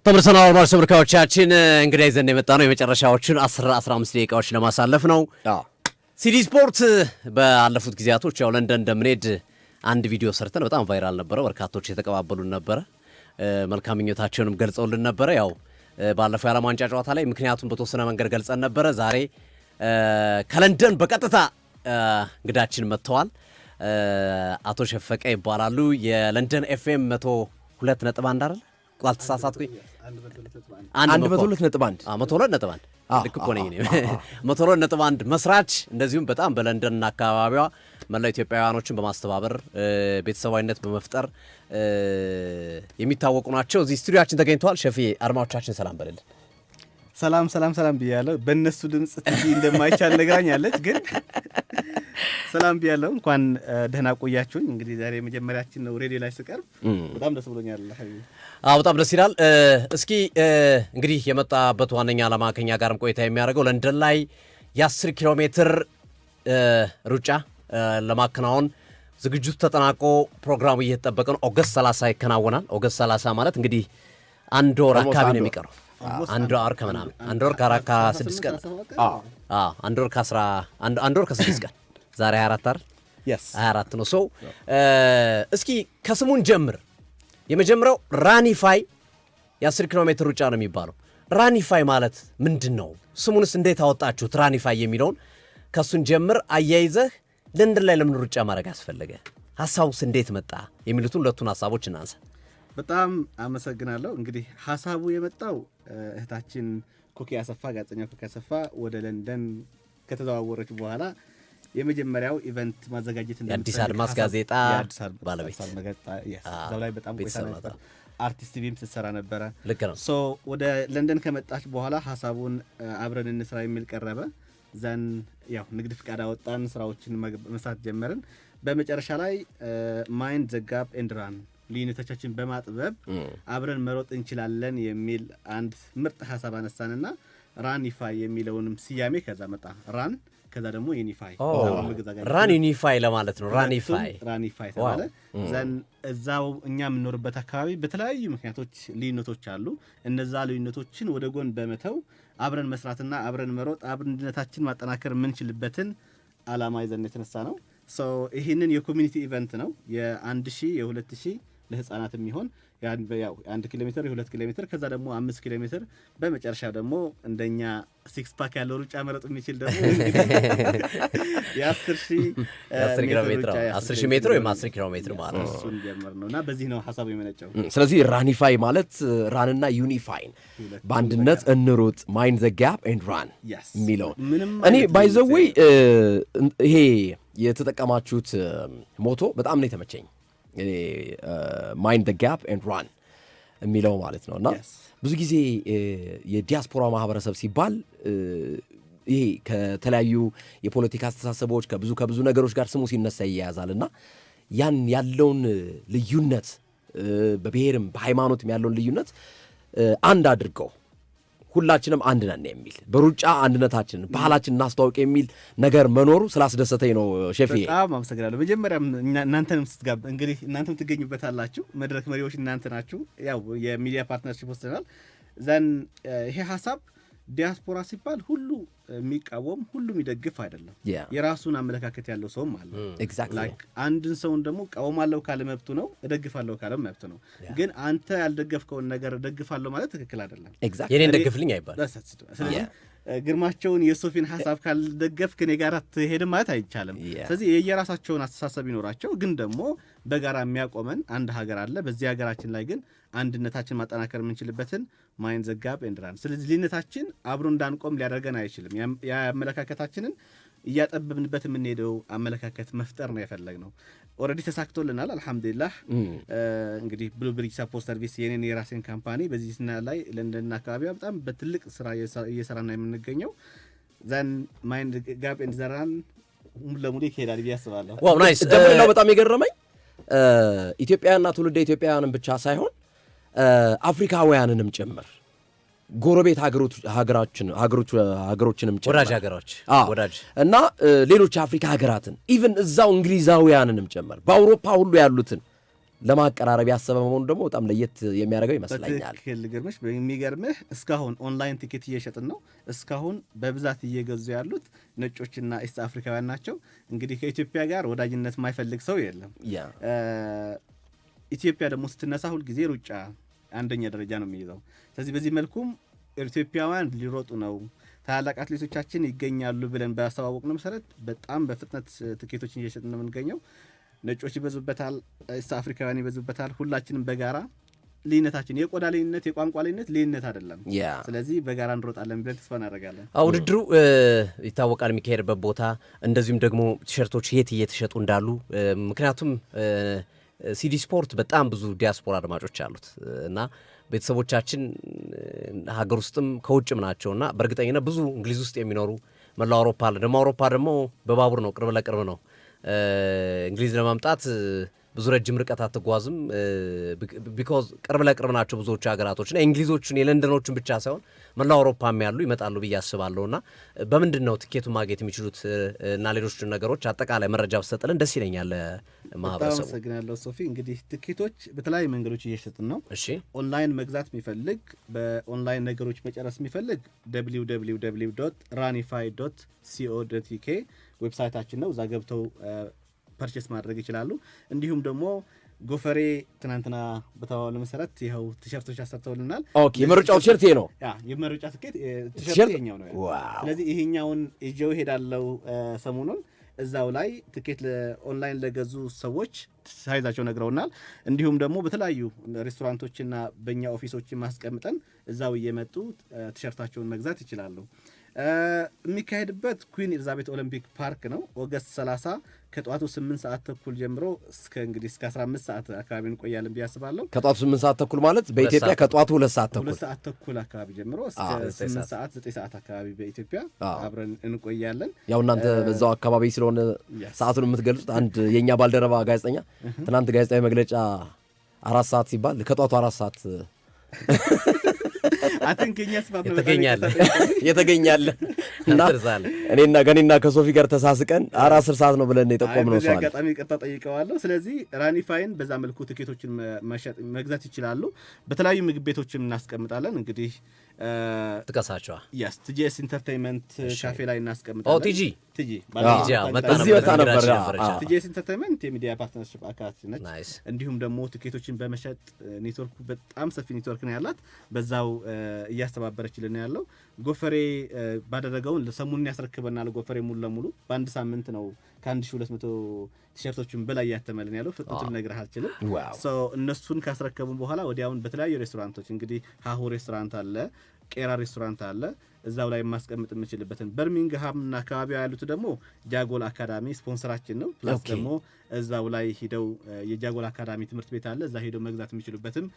ተመልሰናል አድማጭ ተመልካቾቻችን እንግዲህ ይዘን የመጣነው የመጨረሻዎቹን 10-15 ደቂቃዎች ለማሳለፍ ነው። ሲዲ ስፖርት ባለፉት ጊዜያቶች ያው ለንደን እንደምንሄድ አንድ ቪዲዮ ሰርተን በጣም ቫይራል ነበረ። በርካቶች የተቀባበሉን ነበረ፣ መልካም ምኞታቸውንም ገልጸውልን ነበረ። ያው ባለፈው የዓለም ዋንጫ ጨዋታ ላይ ምክንያቱም በተወሰነ መንገድ ገልጸን ነበረ። ዛሬ ከለንደን በቀጥታ እንግዳችን መጥተዋል። አቶ ሸፈቀ ይባላሉ። የለንደን ኤፍኤም 102.1 አይደል? ቃል ተሳሳትኩኝ። 102.1 ልክ እኮ ነኝ። 102.1 መስራች፣ እንደዚሁም በጣም በለንደንና አካባቢዋ መላው ኢትዮጵያውያኖችን በማስተባበር ቤተሰባዊነት በመፍጠር የሚታወቁ ናቸው። እዚህ ስቱዲዮአችን ተገኝተዋል። ሸፊ አድማጮቻችን ሰላም በልልን። ሰላም ብያለሁ። በእነሱ ድምፅ ትጂ እንደማይቻል ነግራኛለች፣ ግን ሰላም ብያለሁ። እንኳን ደህና ቆያችሁኝ። እንግዲህ ዛሬ መጀመሪያችን ነው ሬዲዮ ላይ ስቀርብ፣ በጣም ደስ ብሎኛል። በጣም ደስ ይላል። እስኪ እንግዲህ የመጣበት ዋነኛ ዓላማ ከኛ ጋርም ቆይታ የሚያደርገው ለንደን ላይ የ10 ኪሎ ሜትር ሩጫ ለማከናወን ዝግጅቱ ተጠናቆ ፕሮግራሙ እየተጠበቀ ነው። ኦገስት 30 ይከናወናል። ኦገስት 30 ማለት እንግዲህ አንድ ወር አካባቢ ነው የሚቀረው። አንድ ወር ከምናምን አንድ ወር ከ6 ቀን አንድ ወር ከ6 ቀን ዛሬ 24 አይደል? 24 ነው። ሰው እስኪ ከስሙን ጀምር። የመጀመሪያው ራኒፋይ የ10 ኪሎ ሜትር ሩጫ ነው የሚባለው። ራኒፋይ ማለት ምንድን ነው? ስሙንስ እንዴት አወጣችሁት? ራኒፋይ የሚለውን ከሱን ጀምር። አያይዘህ ለንደን ላይ ለምን ሩጫ ማድረግ አስፈለገ? ሐሳቡስ እንዴት መጣ? የሚሉትን ሁለቱን ሐሳቦች እናንሳ። በጣም አመሰግናለሁ። እንግዲህ ሐሳቡ የመጣው እህታችን ኮኪ አሰፋ፣ ጋዜጠኛ ኮኪ አሰፋ ወደ ለንደን ከተዘዋወረች በኋላ የመጀመሪያው ኢቨንት ማዘጋጀት የአዲስ አድማስ ጋዜጣ ባለቤት እዛው ላይ በጣም ቆይታ ነበር። አርቲስት ቲቪም ስትሰራ ነበረ። ልክ ነው። ወደ ለንደን ከመጣች በኋላ ሐሳቡን አብረን እንስራ የሚል ቀረበ። ዘን ያው ንግድ ፍቃድ አወጣን፣ ስራዎችን መስራት ጀመርን። በመጨረሻ ላይ ማይንድ ዘ ጋፕ ኤንድ ራን ልዩነቶቻችን በማጥበብ አብረን መሮጥ እንችላለን የሚል አንድ ምርጥ ሐሳብ አነሳንና ራኒፋይ የሚለውንም ስያሜ ከዛ መጣ። ራን ከዛ ደግሞ ዩኒፋይ ራን ዩኒፋይ ለማለት ነው። ራኒፋይ ተባለ። ዘን እዛው እኛ የምንኖርበት አካባቢ በተለያዩ ምክንያቶች ልዩነቶች አሉ። እነዛ ልዩነቶችን ወደ ጎን በመተው አብረን መስራትና አብረን መሮጥ አብረንነታችን ማጠናከር የምንችልበትን ዓላማ ይዘን የተነሳ ነው። ይህንን የኮሚኒቲ ኢቨንት ነው። የ1000 የ2000 ለህፃናት የሚሆን የ1 ኪሎ ሜትር የ2 ኪሎ ሜትር ከዛ ደግሞ 5 ኪሎ ሜትር በመጨረሻ ደግሞ እንደኛ 6 ፓክ ያለው ሩጫ መረጥ የሚችል ደግሞ የ10 ሜትር ወይም 10 ኪሎ ሜትር ማለት ነው። እሱን ጀመር ነውና በዚህ ነው ሐሳቡ የመነጨው። ስለዚህ ራኒፋይ ማለት ራንና ዩኒፋይን በአንድነት እንሩጥ ማይንድ ዘ ጋፕ ኤንድ ራን የሚለው እኔ ባይ ዘ ዌይ ይሄ የተጠቀማችሁት ሞቶ በጣም ነው የተመቸኝ። ማይንድ ዘ ጋፕ ኤንድ ራን የሚለው ማለት ነው። እና ብዙ ጊዜ የዲያስፖራ ማህበረሰብ ሲባል ይሄ ከተለያዩ የፖለቲካ አስተሳሰቦች ከብዙ ነገሮች ጋር ስሙ ሲነሳ ይያያዛል። እና ያን ያለውን ልዩነት በብሔርም በሃይማኖትም ያለውን ልዩነት አንድ አድርገው ሁላችንም አንድ ነን የሚል በሩጫ አንድነታችንን ባህላችንን እናስተዋውቅ የሚል ነገር መኖሩ ስላስደሰተኝ ነው። ሼፍ በጣም አመሰግናለሁ። መጀመሪያም እናንተንም ስትጋብ እንግዲህ እናንተም ትገኙበታላችሁ። መድረክ መሪዎች እናንተ ናችሁ። ያው የሚዲያ ፓርትነርሺፕ ወስደናል። ዘን ይሄ ሐሳብ ዲያስፖራ ሲባል ሁሉ የሚቃወም ሁሉ የሚደግፍ አይደለም። የራሱን አመለካከት ያለው ሰውም አለ። ላይክ አንድን ሰውን ደግሞ እቃወማለሁ ካለ መብቱ ነው፣ እደግፋለሁ ካለ መብቱ ነው። ግን አንተ ያልደገፍከውን ነገር እደግፋለሁ ማለት ትክክል አይደለም። የኔን ደግፍልኝ አይባል። ስለዚህ ግርማቸውን የሶፊን ሐሳብ ካልደገፍክ እኔ ጋር ትሄድም ማለት አይቻልም። ስለዚህ የየራሳቸውን አስተሳሰብ ይኖራቸው፣ ግን ደግሞ በጋራ የሚያቆመን አንድ ሀገር አለ። በዚህ ሀገራችን ላይ ግን አንድነታችን ማጠናከር የምንችልበትን ማይንድ ዘ ጋፕ ኤንድ ራን። ስለዚህ ልዩነታችን አብሮ እንዳንቆም ሊያደርገን አይችልም። የአመለካከታችንን እያጠበብንበት የምንሄደው አመለካከት መፍጠር ነው የፈለግነው። ኦልሬዲ ተሳክቶልናል፣ አልሐምዱሊላህ። እንግዲህ ብሉብሪጅ ሰፖርት ሰርቪስ የራሴን ካምፓኒ በዚህ ስና ላይ ለንደንና አካባቢ በጣም በትልቅ ስራ እየሰራና የምንገኘው ዘን ማይንድ ጋፕ ኤንድ ራን ሙሉ ለሙሉ ይሄዳል ብዬ አስባለሁ። ዋው ናይስ። ደግሞ በጣም የገረመኝ ኢትዮጵያውያንና ትውልደ ኢትዮጵያውያንን ብቻ ሳይሆን አፍሪካውያንንም ጭምር ጎረቤት ሀገሮችንም ወዳጅ ሀገሮች እና ሌሎች አፍሪካ ሀገራትን ኢቭን እዛው እንግሊዛውያንንም ጭምር በአውሮፓ ሁሉ ያሉትን ለማቀራረብ ያሰበ መሆኑ ደግሞ በጣም ለየት የሚያደርገው ይመስለኛል። በትክክል ግርምሽ። የሚገርምህ እስካሁን ኦንላይን ቲኬት እየሸጥን ነው። እስካሁን በብዛት እየገዙ ያሉት ነጮችና ኢስት አፍሪካውያን ናቸው። እንግዲህ ከኢትዮጵያ ጋር ወዳጅነት የማይፈልግ ሰው የለም። ኢትዮጵያ ደግሞ ስትነሳ ሁልጊዜ ሩጫ አንደኛ ደረጃ ነው የሚይዘው። ስለዚህ በዚህ መልኩም ኢትዮጵያውያን ሊሮጡ ነው፣ ታላላቅ አትሌቶቻችን ይገኛሉ ብለን ባስተዋወቅነው መሰረት በጣም በፍጥነት ትኬቶችን እየሸጥን ነው የምንገኘው። ነጮች ይበዙበታል፣ ኢስት አፍሪካውያን ይበዙበታል። ሁላችንም በጋራ ልዩነታችን የቆዳ ልዩነት፣ የቋንቋ ልዩነት አይደለም። ስለዚህ በጋራ እንሮጣለን ብለን ተስፋ እናደርጋለን። ውድድሩ ይታወቃል የሚካሄድበት ቦታ፣ እንደዚሁም ደግሞ ቲሸርቶች የት እየተሸጡ እንዳሉ። ምክንያቱም ሲዲ ስፖርት በጣም ብዙ ዲያስፖራ አድማጮች አሉት እና ቤተሰቦቻችን ሀገር ውስጥም ከውጭም ናቸውና በእርግጠኝነት ብዙ እንግሊዝ ውስጥ የሚኖሩ መላው አውሮፓ አለ። ደግሞ አውሮፓ ደግሞ በባቡር ነው፣ ቅርብ ለቅርብ ነው። እንግሊዝ ለማምጣት ብዙ ረጅም ርቀት አትጓዝም። ቢኮዝ ቅርብ ለቅርብ ናቸው ብዙዎቹ ሀገራቶችና የእንግሊዞቹን የለንደኖቹን ብቻ ሳይሆን መላው አውሮፓም ያሉ ይመጣሉ ብዬ አስባለሁና በምንድን ነው ትኬቱን ማግኘት የሚችሉት እና ሌሎችን ነገሮች አጠቃላይ መረጃ ብትሰጥልን ደስ ይለኛል። ማህበረሰቡ በጣም አመሰግናለሁ ሶፊ። እንግዲህ ትኬቶች በተለያዩ መንገዶች እየሸጥን ነው። እሺ፣ ኦንላይን መግዛት የሚፈልግ በኦንላይን ነገሮች መጨረስ የሚፈልግ www.runify.co.uk ዌብሳይታችን ነው። እዛ ገብተው ፐርቼስ ማድረግ ይችላሉ። እንዲሁም ደግሞ ጎፈሬ ትናንትና በተባለው መሰረት ይኸው ቲሸርቶች አሰርተውልናል። ኦኬ፣ የመረጫው ቲሸርት ይሄ ነው። የመረጫ ትኬት ቲሸርት ይሄኛው ነው። ስለዚህ ይሄኛውን ይዤው ሄዳለው ሰሞኑን። እዛው ላይ ትኬት ኦንላይን ለገዙ ሰዎች ሳይዛቸው ነግረውናል። እንዲሁም ደግሞ በተለያዩ ሬስቶራንቶችና በእኛ ኦፊሶች ማስቀምጠን እዛው እየመጡ ቲሸርታቸውን መግዛት ይችላሉ። የሚካሄድበት ኩዊን ኤልዛቤት ኦሎምፒክ ፓርክ ነው። ኦገስት 30 ከጠዋቱ 8 ሰዓት ተኩል ጀምሮ እስከ 15 ሰዓት አካባቢ እንቆያለን ብዬ አስባለሁ። ከጠዋቱ 8 ሰዓት ተኩል ማለት በኢትዮጵያ ከጠዋቱ 2 ሰዓት ተኩል አካባቢ ጀምሮ እስከ 8 ሰዓት 9 ሰዓት አካባቢ በኢትዮጵያ አብረን እንቆያለን። ያው እናንተ በዛው አካባቢ ስለሆነ ሰዓቱን የምትገልጹት። አንድ የኛ ባልደረባ ጋዜጠኛ ትናንት ጋዜጣዊ መግለጫ 4 ሰዓት ሲባል ከጠዋቱ 4 ሰዓት የተገኛለ እና እኔና ከሶፊ ጋር ተሳስቀን 10 ሰዓት ነው ብለን የጠቆምነው ሰው አጋጣሚ ቅርታ ጠይቀዋለሁ። ስለዚህ ራኒፋይን በዛ መልኩ ትኬቶችን መግዛት ይችላሉ። በተለያዩ ምግብ ቤቶችም እናስቀምጣለን። እንግዲህ ጥቀሳቸዋ ቲጂኤስ ኢንተርቴይንመንት ካፌ ላይ እናስቀምጣለን። ቲጂ ቲጂኤስ ኢንተርቴይንመንት የሚዲያ ፓርትነርሺፕ አካል ነች። እንዲሁም ደግሞ ትኬቶችን በመሸጥ ኔትወርኩ በጣም ሰፊ ኔትወርክ ነው ያላት። በዛው እያስተባበረችልን ያለው ጎፈሬ ባደረገውን ሰሙን ያስረክበናል። ጎፈሬ ሙሉ ለሙሉ በአንድ ሳምንት ነው ከ1200 ቲሸርቶችን በላይ ያተመልን ያለው። ፍጥነቱን ነግረህ አልችልም። እነሱን ካስረከቡን በኋላ ወዲያውን በተለያዩ ሬስቶራንቶች እንግዲህ ሀሁ ሬስቶራንት አለ፣ ቄራ ሬስቶራንት አለ፣ እዛው ላይ ማስቀመጥ የምችልበትን። በርሚንግሃምና አካባቢው ያሉት ደግሞ ጃጎል አካዳሚ ስፖንሰራችን ነው። ፕላስ ደግሞ እዛው ላይ ሂደው የጃጎል አካዳሚ ትምህርት ቤት አለ፣ እዛ ሂደው መግዛት የሚችሉበትን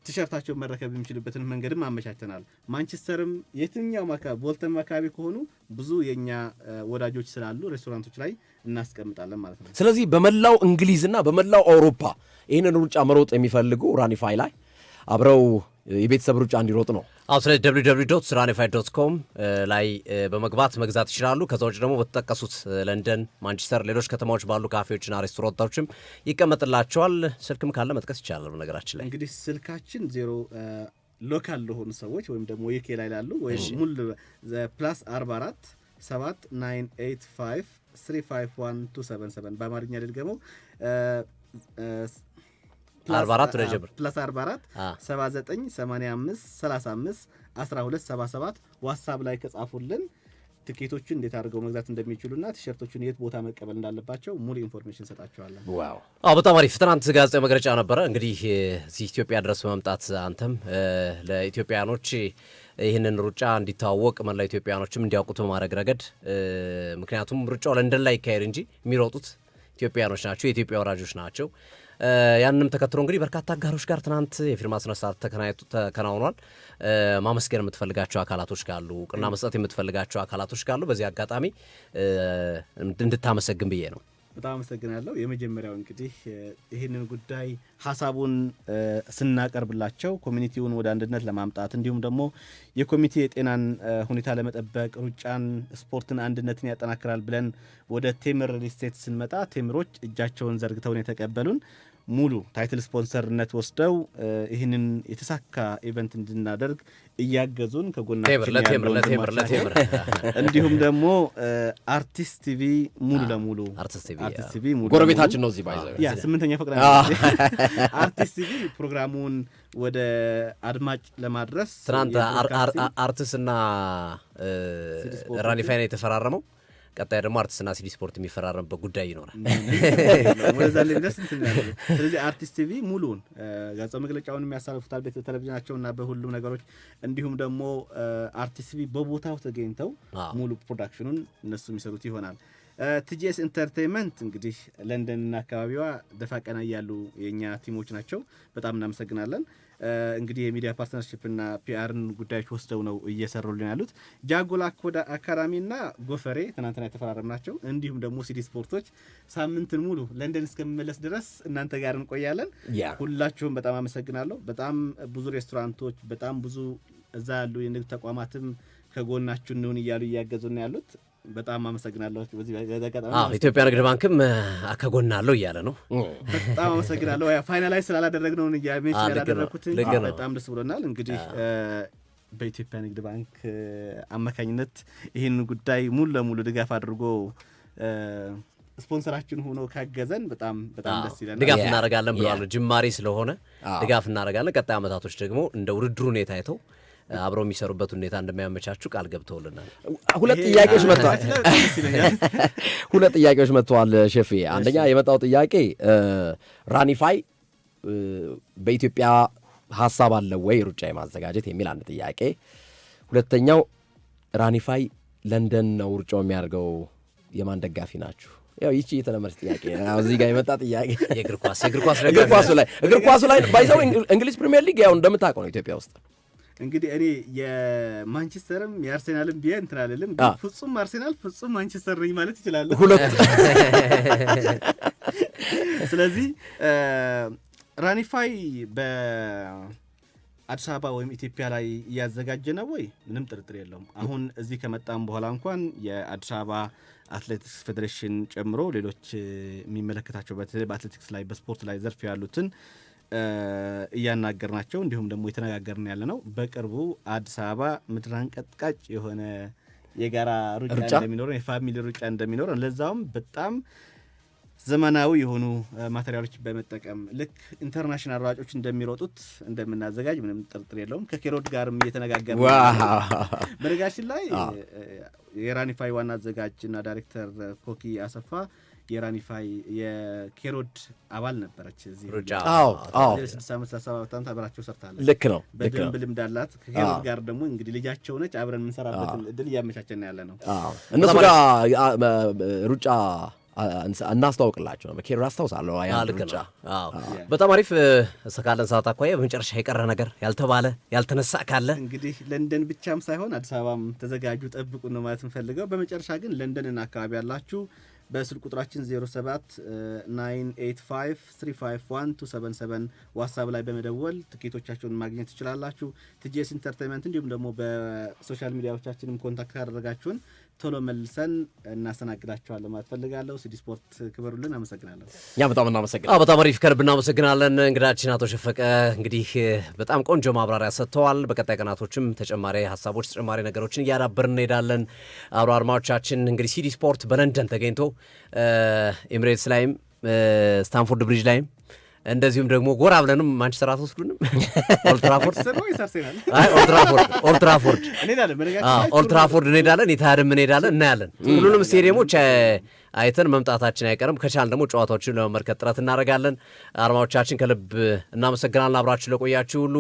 ቲሸርታቸውን መረከብ የሚችሉበትን መንገድም አመቻችተናል። ማንቸስተርም የትኛው ቦልተን አካባቢ ከሆኑ ብዙ የኛ ወዳጆች ስላሉ ሬስቶራንቶች ላይ እናስቀምጣለን ማለት ነው። ስለዚህ በመላው እንግሊዝና በመላው አውሮፓ ይህንን ሩጫ መሮጥ የሚፈልጉ ራኒፋይ ላይ አብረው የቤተሰብ ሩጫ እንዲሮጥ ነው። ስለ www.runify.com ላይ በመግባት መግዛት ይችላሉ። ከዛ ውጭ ደግሞ በተጠቀሱት ለንደን፣ ማንቸስተር፣ ሌሎች ከተማዎች ባሉ ካፌዎችና ሬስቶራንቶችም ይቀመጥላቸዋል። ስልክም ካለ መጥቀስ ይቻላል። በነገራችን ላይ እንግዲህ ስልካችን ሎካል ለሆኑ ሰዎች ወይም ደግሞ ዩኬ ላይ ላሉ ወይም ሙሉ ፕላስ 44 7985 351277 በአማርኛ ልድገመው 44 ረጀብር ፕላስ 44 79 85 35 1277 ዋትስአፕ ላይ ከጻፉልን ትኬቶችን እንዴት አድርገው መግዛት እንደሚችሉና ቲሸርቶችን የት ቦታ መቀበል እንዳለባቸው ሙሉ ኢንፎርሜሽን ሰጣቸዋለን። ዋው! በጣም አሪፍ። ትናንት ጋዜጣዊ መግለጫ ነበረ። እንግዲህ እዚህ ኢትዮጵያ ድረስ በመምጣት አንተም ለኢትዮጵያኖች ይህንን ሩጫ እንዲታወቅ መላ ኢትዮጵያኖችም እንዲያውቁት በማድረግ ረገድ ምክንያቱም ሩጫው ለንደን ላይ ይካሄድ እንጂ የሚሮጡት ኢትዮጵያኖች ናቸው፣ የኢትዮጵያ ወራጆች ናቸው። ያንንም ተከትሎ እንግዲህ በርካታ አጋሮች ጋር ትናንት የፊርማ ስነ ስርዓት ተከናውኗል። ማመስገን የምትፈልጋቸው አካላቶች ካሉ፣ እውቅና መስጠት የምትፈልጋቸው አካላቶች ካሉ በዚህ አጋጣሚ እንድታመሰግን ብዬ ነው። በጣም አመሰግናለሁ። የመጀመሪያው እንግዲህ ይህንን ጉዳይ ሀሳቡን ስናቀርብላቸው ኮሚኒቲውን ወደ አንድነት ለማምጣት እንዲሁም ደግሞ የኮሚቴ የጤናን ሁኔታ ለመጠበቅ ሩጫን፣ ስፖርትን፣ አንድነትን ያጠናክራል ብለን ወደ ቴምር ሪል ስቴት ስንመጣ ቴምሮች እጃቸውን ዘርግተውን የተቀበሉን ሙሉ ታይትል ስፖንሰርነት ወስደው ይህንን የተሳካ ኢቨንት እንድናደርግ እያገዙን ከጎናችን ያለው እንዲሁም ደግሞ አርቲስት ቲቪ ሙሉ ለሙሉ አርቲስት ቲቪ ሙሉ ጎረቤታችን ነው እዚህ ባይዘው ያ 8ኛ ፎቅ ላይ አርቲስት ቲቪ ፕሮግራሙን ወደ አድማጭ ለማድረስ ትናንት አርቲስትና ራኒፋይ ነው የተፈራረመው። ቀጣይ ደግሞ አርቲስትና ሲዲ ስፖርት የሚፈራረምበት ጉዳይ ይኖራል። ስለዚህ አርቲስት ቲቪ ሙሉውን ጋዜጣዊ መግለጫውን የሚያሳልፉታል በቴሌቪዥናቸውና በሁሉም ነገሮች እንዲሁም ደግሞ አርቲስት ቲቪ በቦታው ተገኝተው ሙሉ ፕሮዳክሽኑን እነሱ የሚሰሩት ይሆናል። ቲጂኤስ ኢንተርቴይንመንት እንግዲህ ለንደንና አካባቢዋ ደፋ ቀና ያሉ የኛ ቲሞች ናቸው። በጣም እናመሰግናለን። እንግዲህ የሚዲያ ፓርትነርሺፕና ፒአርን ጉዳዮች ወስደው ነው እየሰሩልን ያሉት። ጃጎላ አካዳሚና ጎፈሬ ትናንትና የተፈራረምናቸው እንዲሁም ደግሞ ሲዲ ስፖርቶች ሳምንትን ሙሉ ለንደን እስከሚመለስ ድረስ እናንተ ጋር እንቆያለን። ሁላችሁም በጣም አመሰግናለሁ። በጣም ብዙ ሬስቶራንቶች፣ በጣም ብዙ እዛ ያሉ የንግድ ተቋማትም ከጎናችሁ እንሁን እያሉ እያገዙን ያሉት በጣም አመሰግናለሁ። በዚህ አጋጣሚ ኢትዮጵያ ንግድ ባንክም ከጎናለሁ እያለ ነው። በጣም አመሰግናለሁ። ፋይናላይዝ ስላላደረግነው ያላደረኩት በጣም ደስ ብሎናል። እንግዲህ በኢትዮጵያ ንግድ ባንክ አማካኝነት ይህን ጉዳይ ሙሉ ለሙሉ ድጋፍ አድርጎ ስፖንሰራችን ሆኖ ካገዘን በጣም ደስ ይላል። ድጋፍ እናደርጋለን ብለዋል። ጅማሬ ስለሆነ ድጋፍ እናደርጋለን። ቀጣይ ዓመታቶች ደግሞ እንደ ውድድሩ ሁኔታ አይተው አብረው የሚሰሩበት ሁኔታ እንደሚያመቻቹ ቃል ገብተውልናል። ሁለት ጥያቄዎች መጥተዋል ሼፌ። አንደኛ የመጣው ጥያቄ ራኒፋይ በኢትዮጵያ ሀሳብ አለ ወይ ሩጫ የማዘጋጀት የሚል አንድ ጥያቄ። ሁለተኛው ራኒፋይ ለንደን ነው ሩጫው የሚያደርገው፣ የማን ደጋፊ ናችሁ? ያው ይቺ የተለመደች ጥያቄ ነው። እዚህ ጋር የመጣ ጥያቄ የእግር ኳሱ ላይ ባይዘው እንግሊዝ ፕሪሚየር ሊግ ያው እንደምታውቀው ነው ኢትዮጵያ ውስጥ። እንግዲህ እኔ የማንቸስተርም የአርሴናልም ቢያ እንትን አልልም፣ ግን ፍጹም አርሴናል ፍጹም ማንቸስተር ነኝ ማለት ይችላል ሁለት። ስለዚህ ራኒፋይ በአዲስ አበባ ወይም ኢትዮጵያ ላይ እያዘጋጀ ነው ወይ? ምንም ጥርጥር የለውም። አሁን እዚህ ከመጣም በኋላ እንኳን የአዲስ አበባ አትሌቲክስ ፌዴሬሽን ጨምሮ ሌሎች የሚመለከታቸው በተለይ በአትሌቲክስ ላይ በስፖርት ላይ ዘርፍ ያሉትን እያናገርናቸው እንዲሁም ደግሞ የተነጋገርን ያለ ነው። በቅርቡ አዲስ አበባ ምድር አንቀጥቃጭ የሆነ የጋራ ሩጫ እንደሚኖረን፣ የፋሚሊ ሩጫ እንደሚኖረን፣ ለዛውም በጣም ዘመናዊ የሆኑ ማቴሪያሎች በመጠቀም ልክ ኢንተርናሽናል ሯጮች እንደሚሮጡት እንደምናዘጋጅ ምንም ጥርጥር የለውም። ከኬሮድ ጋርም እየተነጋገርን በነገራችን ላይ የራኒፋይ ዋና አዘጋጅና ዳይሬክተር ኮኪ አሰፋ የራኒፋይ የኬሮድ አባል ነበረች። እዚህ ሩጫ 6 ዓመት 7 ዓመት አብራቸው ሰርታለች። ልክ ነው። በደንብ ልምድ አላት። ከኬሮድ ጋር ደግሞ እንግዲህ ልጃቸው ነች። አብረን የምንሰራበትን እድል እያመቻቸን ያለ ነው። እነሱ ጋር ሩጫ እናስተዋውቅላቸው ነው። በኬሮድ አስታውሳለሁ ያን ሩጫ። በጣም አሪፍ። እስካለን ሰዓት አኳያ በመጨረሻ የቀረ ነገር ያልተባለ ያልተነሳ ካለ እንግዲህ ለንደን ብቻም ሳይሆን አዲስ አበባም ተዘጋጁ፣ ጠብቁ ነው ማለት እንፈልገው። በመጨረሻ ግን ለንደንና አካባቢ ያላችሁ በስልክ ቁጥራችን 079885351277 ዋትስአፕ ላይ በመደወል ትኬቶቻቸውን ማግኘት ትችላላችሁ። ቲጂኤስ ኢንተርቴይንመንት እንዲሁም ደግሞ በሶሻል ሚዲያዎቻችንም ኮንታክት ካደረጋችሁን ቶሎ መልሰን እናስተናግዳችኋለን ማለት ፈልጋለሁ። ሲዲ ስፖርት ክበሩልን። አመሰግናለሁ። ያ በጣም እናመሰግናለን። በጣም አሪፍ ከልብ እናመሰግናለን። እንግዳችን አቶ ሸፈቀ እንግዲህ በጣም ቆንጆ ማብራሪያ ሰጥተዋል። በቀጣይ ቀናቶችም ተጨማሪ ሀሳቦች ተጨማሪ ነገሮችን እያዳበርን እንሄዳለን። አብሮ አድማጮቻችን እንግዲህ ሲዲ ስፖርት በለንደን ተገኝቶ ኤሚሬትስ ላይም ስታንፎርድ ብሪጅ ላይም እንደዚሁም ደግሞ ጎራ ብለንም ማንቸስተር አትወስዱንም? ኦልትራፎርድ እንሄዳለን፣ ኢትሃድም እንሄዳለን፣ እናያለን። ሁሉንም ስቴዲየሞች አይተን መምጣታችን አይቀርም። ከቻልን ደግሞ ጨዋታዎችን ለመመልከት ጥረት እናደርጋለን። አድማጮቻችን ከልብ እናመሰግናለን አብራችሁ ለቆያችሁ ሁሉ።